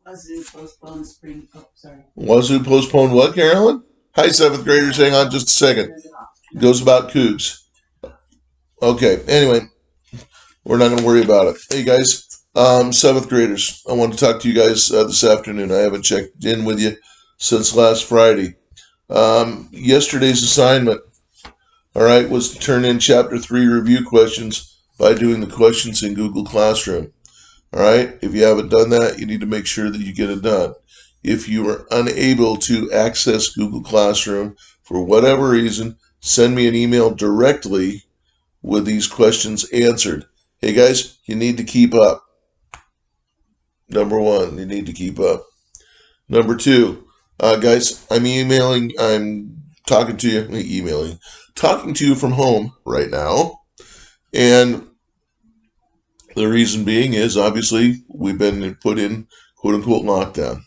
Wazoo postponed spring. Oh, sorry. Wazoo postponed what, Carolyn? Hi, seventh graders. Hang on just a second. It goes about Cougs. Okay. Anyway, we're not going to worry about it. Hey, guys. Seventh graders. I want to talk to you guys this afternoon. I haven't checked in with you since last Friday. Yesterday's assignment, all right, was to turn in Chapter 3 review questions by doing the questions in Google Classroom. All right. If you haven't done that, you need to make sure that you get it done. If you are unable to access Google Classroom for whatever reason, send me an email directly with these questions answered. Hey guys, you need to keep up. Number one, you need to keep up. Number two, guys, I'm talking to you, talking to you from home right now. And the reason being is obviously we've been put in quote unquote lockdown.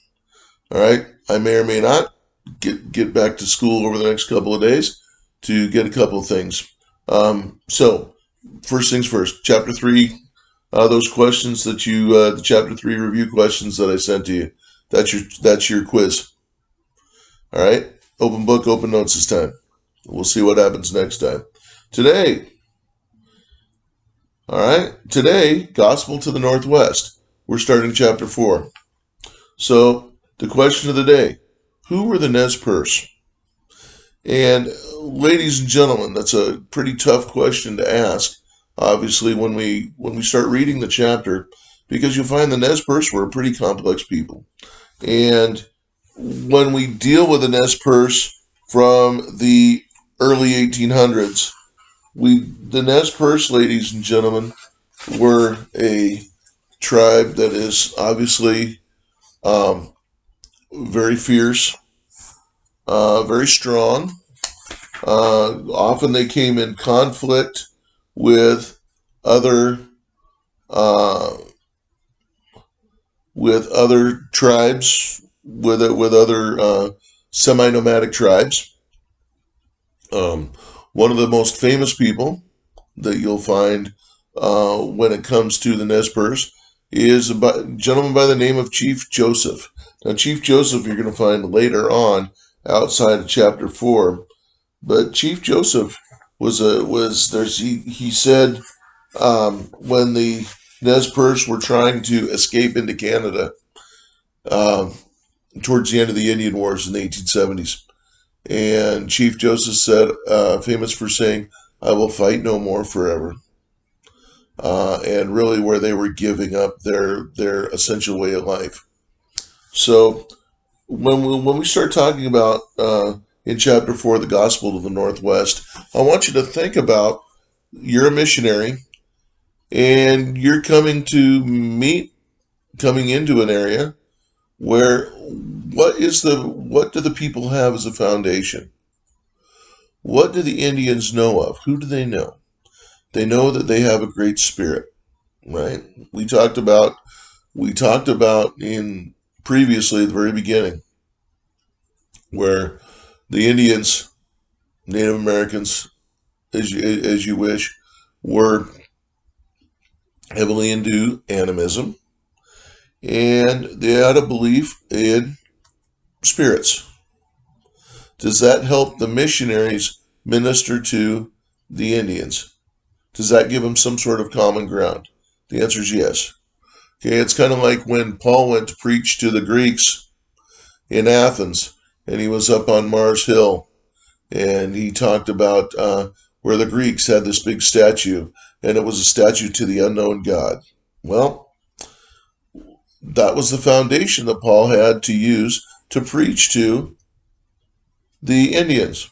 All right. I may or may not get back to school over the next couple of days to get a couple of things. So first things first, chapter 3, those questions that the chapter 3 review questions that I sent to you, that's your quiz. All right. Open book, open notes this time. We'll see what happens next time. Today, all right. Today, Gospel to the Northwest. We're starting chapter 4. So the question of the day, who were the Nez Perce? And ladies and gentlemen, that's a pretty tough question to ask, obviously, when we start reading the chapter, because you'll find the Nez Perce were a pretty complex people. And when we deal with the Nez Perce from the early 1800s, the Nez Perce, ladies and gentlemen, were a tribe that is obviously very fierce, very strong. Often they came in conflict with other uh, tribes, with other semi-nomadic tribes. One of the most famous people that you'll find when it comes to the Nez Perce is a gentleman by the name of Chief Joseph. Now, Chief Joseph you're going to find later on outside of chapter 4, but Chief Joseph he said when the Nez Perce were trying to escape into Canada um, towards the end of the Indian Wars in the 1870s. And Chief Joseph said, famous for saying, "I will fight no more forever." And really where they were giving up their essential way of life. So when we start talking about in chapter 4 the gospel to the Northwest, I want you to think about you're a missionary and you're coming into an area where what do the people have as a foundation? What do the Indians know of? Who do they know? They know that they have a great spirit, right? We talked about in previously at the very beginning where the Indians, Native Americans, as you wish, were heavily into animism, and they had a belief in spirits. Does that help the missionaries minister to the Indians? Does that give them some sort of common ground? The answer is yes. Okay, it's kind of like when Paul went to preach to the Greeks in Athens, and he was up on Mars Hill, and he talked about where the Greeks had this big statue, and it was a statue to the unknown God. Well, that was the foundation that Paul had to use to preach to the Indians.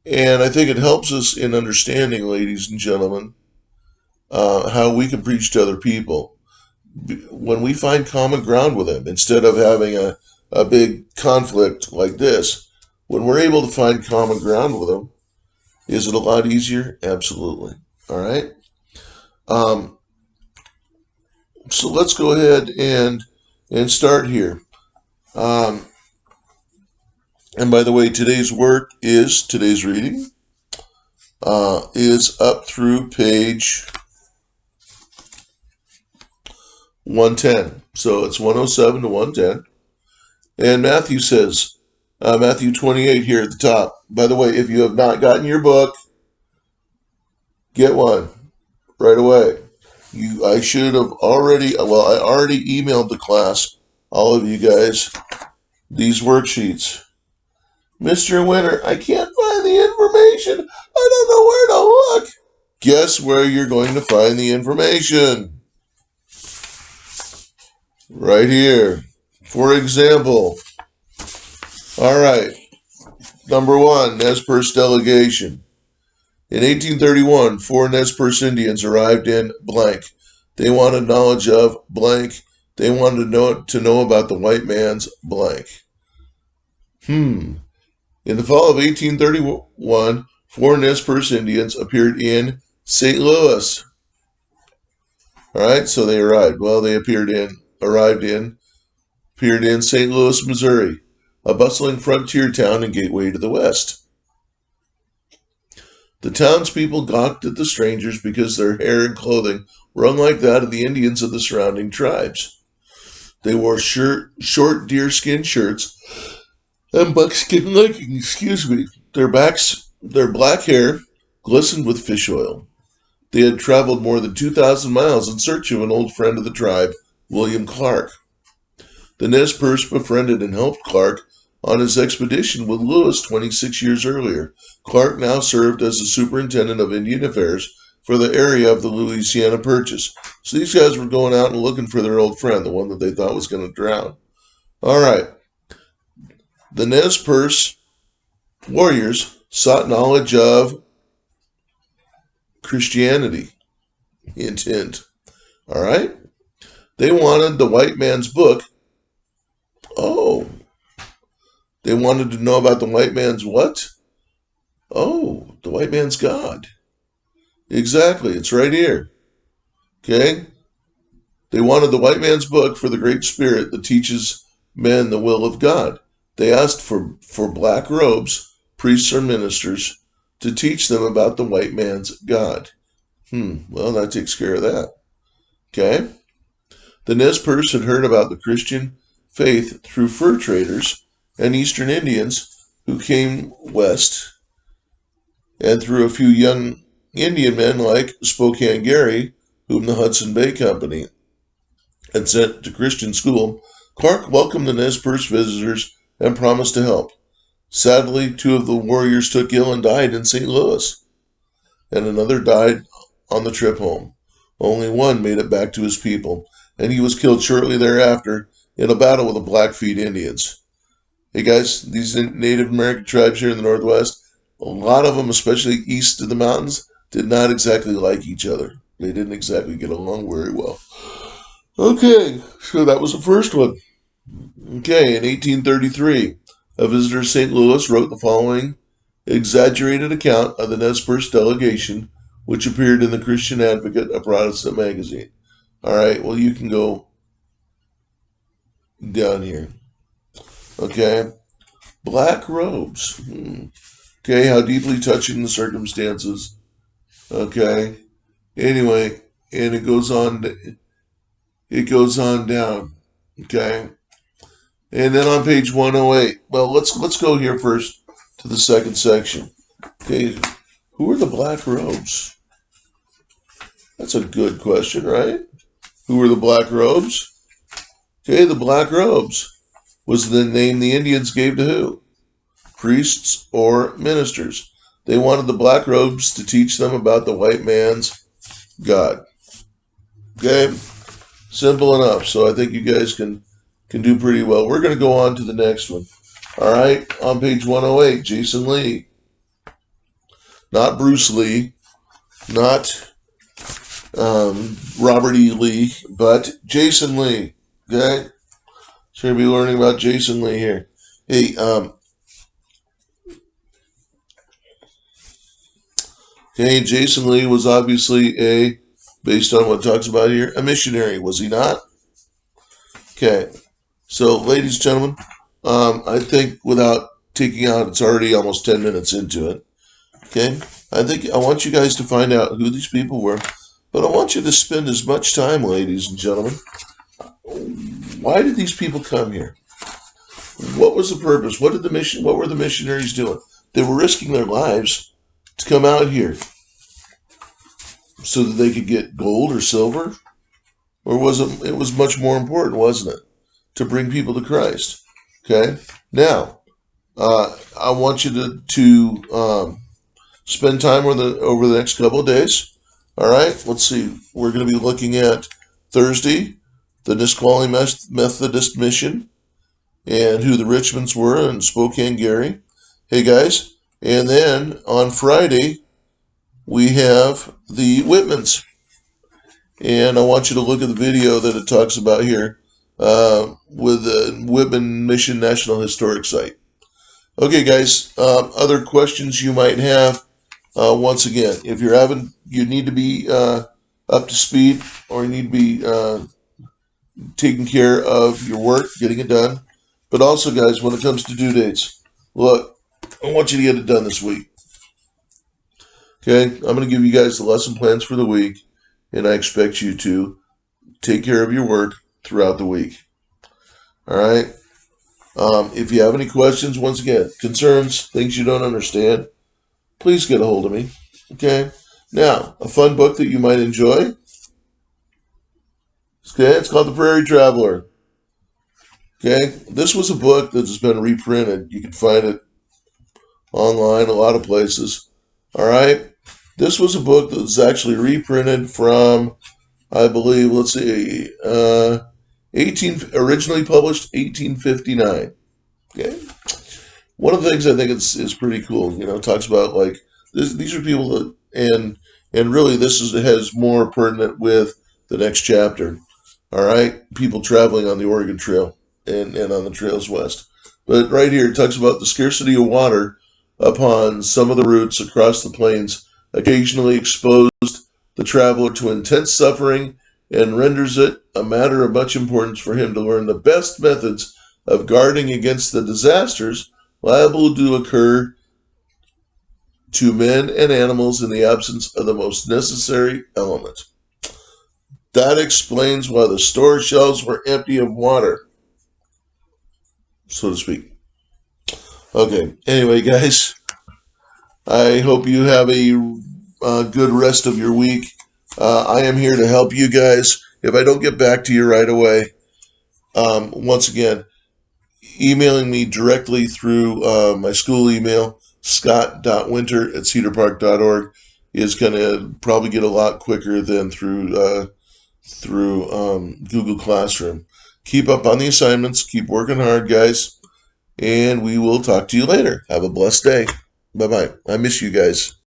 And I think it helps us in understanding, ladies and gentlemen, how we can preach to other people. When we find common ground with them, instead of having a big conflict like this, when we're able to find common ground with them, is it a lot easier? Absolutely. All right. Um, so let's go ahead and start here. Um, and by the way, today's reading is up through page 110. So it's 107 to 110. And Matthew says, Matthew 28 here at the top. By the way, if you have not gotten your book, get one right away. I should have already, well, I already emailed the class, all of you guys, these worksheets. Mr. Winter, I can't find the information. I don't know where to look. Guess where you're going to find the information? Right here. For example, all right, number 1, Nez Perce delegation. In 1831, 4 Nez Perce Indians arrived in blank. They wanted knowledge of blank. They wanted to know about the white man's blank. In the fall of 1831, 4 Nez Perce Indians appeared in St. Louis. All right, so they arrived. Well, they appeared in St. Louis, Missouri, a bustling frontier town and gateway to the West. The townspeople gawked at the strangers because their hair and clothing were unlike that of the Indians of the surrounding tribes. They wore short deerskin shirts and buckskin leggings, Their black hair glistened with fish oil. They had traveled more than 2,000 miles in search of an old friend of the tribe, William Clark. The Nez Perce befriended and helped Clark on his expedition with Lewis 26 years earlier. Clark now served as the superintendent of Indian Affairs for the area of the Louisiana Purchase. So these guys were going out and looking for their old friend, the one that they thought was going to drown. All right. The Nez Perce warriors sought knowledge of Christianity. Hint, hint. All right. They wanted the white man's book. Oh. They wanted to know about the white man's what? Oh, the white man's God. Exactly. It's right here. Okay? They wanted the white man's book for the Great Spirit that teaches men the will of God. They asked for black robes, priests or ministers, to teach them about the white man's God. Well, that takes care of that. Okay? The Nez Perce had heard about the Christian faith through fur traders and Eastern Indians who came west, and through a few young Indian men like Spokane Gary, whom the Hudson Bay Company had sent to Christian school. Clark welcomed the Nez Perce visitors and promised to help. Sadly, 2 of the warriors took ill and died in St. Louis, and another died on the trip home. Only one made it back to his people, and he was killed shortly thereafter in a battle with the Blackfeet Indians. Hey guys, these Native American tribes here in the Northwest, a lot of them, especially east of the mountains, did not exactly like each other. They didn't exactly get along very well. Okay, so that was the first one. Okay, in 1833, a visitor to St. Louis wrote the following exaggerated account of the Nez Perce delegation, which appeared in the Christian Advocate, a Protestant magazine. All right, well, you can go down here. Okay, black robes. Okay, how deeply touching the circumstances. Okay, anyway, and it goes on down. Okay, and then on page 108. Well, let's go here first to the second section. Okay, who are the black robes? That's a good question, right? Who were the black robes? Okay, the black robes was the name the Indians gave to who? Priests or ministers. They wanted the black robes to teach them about the white man's God. Okay, simple enough. So I think you guys can do pretty well. We're going to go on to the next one. All right, on page 108, Jason Lee. Not Bruce Lee, not Robert E. Lee, but Jason Lee. Okay, so we're going to be learning about Jason Lee here. Hey, okay, Jason Lee was obviously based on what it talks about here, a missionary, was he not? Okay, so ladies and gentlemen, I think without taking out, it's already almost 10 minutes into it. Okay, I want you guys to find out who these people were, but I want you to spend as much time, ladies and gentlemen, why did these people come here? What was the purpose? What were the missionaries doing? They were risking their lives to come out here so that they could get gold or silver, or was it was much more important, wasn't it, to bring people to Christ? Okay. Now, I want you to spend time over the next couple of days. All right. Let's see. We're going to be looking at Thursday, the Nisqually Methodist Mission, and who the Richmonds were in Spokane, Gary. Hey guys. And then on Friday, we have the Whitmans. And I want you to look at the video that it talks about here with the Whitman Mission National Historic Site. Okay, guys, other questions you might have, once again, if you need to be up to speed, or you need to be taking care of your work, getting it done. But also, guys, when it comes to due dates, look, I want you to get it done this week. Okay, I'm going to give you guys the lesson plans for the week, and I expect you to take care of your work throughout the week. All right? If you have any questions, once again, concerns, things you don't understand, please get a hold of me. Okay? Now, a fun book that you might enjoy. Okay, it's called The Prairie Traveler. Okay, this was a book that has been reprinted. You can find it online, a lot of places. All right, this was a book that was actually reprinted from, I believe, let's see, originally published 1859. Okay, one of the things I think is pretty cool. You know, it talks about like these are people that, and really this has more pertinent with the next chapter. All right, people traveling on the Oregon Trail and on the trails west. But right here, it talks about the scarcity of water upon some of the routes across the plains occasionally exposed the traveler to intense suffering, and renders it a matter of much importance for him to learn the best methods of guarding against the disasters liable to occur to men and animals in the absence of the most necessary element. That explains why the store shelves were empty of water, so to speak. Okay, anyway, guys, I hope you have a good rest of your week. I am here to help you guys. If I don't get back to you right away, once again, emailing me directly through my school email, scott.winter@cedarpark.org, is going to probably get a lot quicker than through Google Classroom. Keep up on the assignments. Keep working hard, guys. And we will talk to you later. Have a blessed day. Bye-bye. I miss you guys.